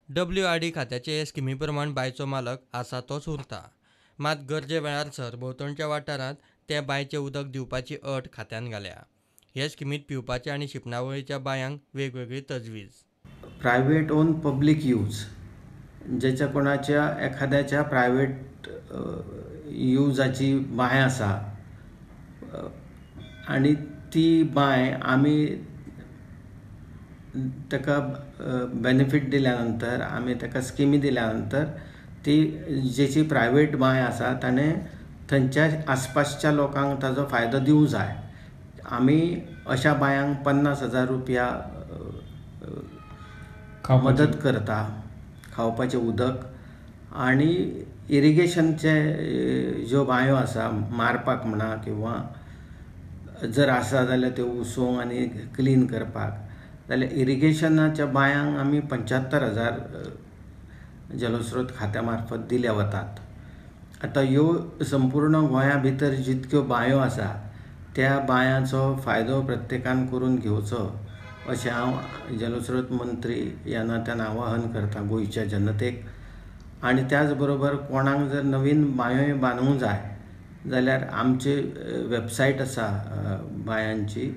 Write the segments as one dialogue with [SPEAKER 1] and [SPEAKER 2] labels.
[SPEAKER 1] WRD खात्याचे हे स्किमी प्रमाण बायचो मालक आसा तोच उरता, मात गरजे वेळार भोंवतणच्या वाठारांत ते बांयचें उदक दिवपाची अट खात्यान घाल्या. हे स्किमीत पिवपाच्या आनी शिंपणावळीच्या बांयांक वेगवेगळी तजवीज.
[SPEAKER 2] प्रायवेट ओन पब्लीक यूज, जेच्या कोणाच्या एखाद्याच्या प्रायवेट युजाची बांय आसा आनी ती बांय आमी ताका बेनिफीट दिल्या नंतर, आमी ताका स्किमी दिल्या नंतर, ती जेची प्रायवेट बांय आसा ताणें थंयच्या आसपासच्या लोकांक ताजो फायदो दिवंक जाय. आमी अशा बांयांक 50,000 रुपया मदत करता खावपाचें उदक, आनी इरिगेशनचे ज्यो बांयो आसा मारपाक म्हणा किंवा जर आसा जाल्यार त्यो उसोवंक आनी क्लीन करपाक, जाल्यार इरिगेशनाच्या बांयांक आमी 75,000 जलस्रोत खात्या मार्फत दिले वतात. आतां ह्यो संपूर्ण गोंया भितर जितक्यो बांयो आसा त्या बांयांचो फायदो प्रत्येकान करून घेवचो अशें हांव जलस्रोत मंत्री ह्या नात्यान आवाहन करता गोंयच्या जनतेक. आनी त्याच बरोबर कोणाक जर नवीन बांयोय बांदूंक जाय जाल्यार आमची वेबसायट आसा बांयांची,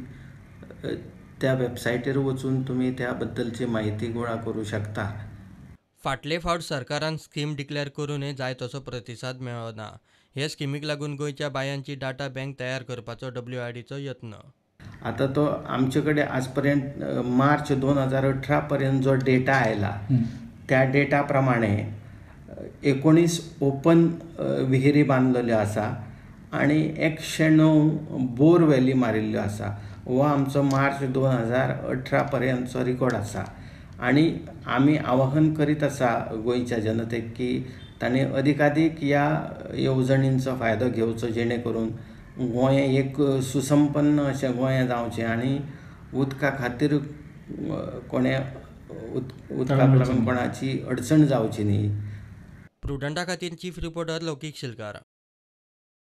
[SPEAKER 2] त्या वेबसायटीर वचून तुमी त्या बद्दलची म्हायती गोळा करूं शकता.
[SPEAKER 1] फाटले फावट सरकारान स्कीम डिक्लेअर करूनय जाय तसो प्रतिसाद मेळ्ळो ना. हे स्किमीक लागून गोंयच्या बांयांची डाटा बँक तयार करपाचो WRDचो यत्न.
[SPEAKER 2] आता तो आमचे कडेन आज पर्यंत मार्च 2018 पर्यंत जो डेटा आयला त्या डेटा प्रमाणे 19 ओपन विहिरी बांदलेल्यो आसा आनी 109 बोर व्हॅली मारिल्ल्यो आसा. हो आमचो मार्च 2018 पर्यंतचो रिकॉर्ड आसा. आनी आमी आवाहन करीत आसा गोंयच्या जनतेक की तांणी अधिकाधिक ह्या येवजणींचो फायदो घेवचो, जेणे करून गोंय एक सुसंपन्न अशें गोंय जावचें आनी उदका खातीर उदकाक लागून कोणाची अडचण जावची न्ही.
[SPEAKER 1] प्रुडंटा खातीर चीफ रिपोर्टर लौकीक शिलकार.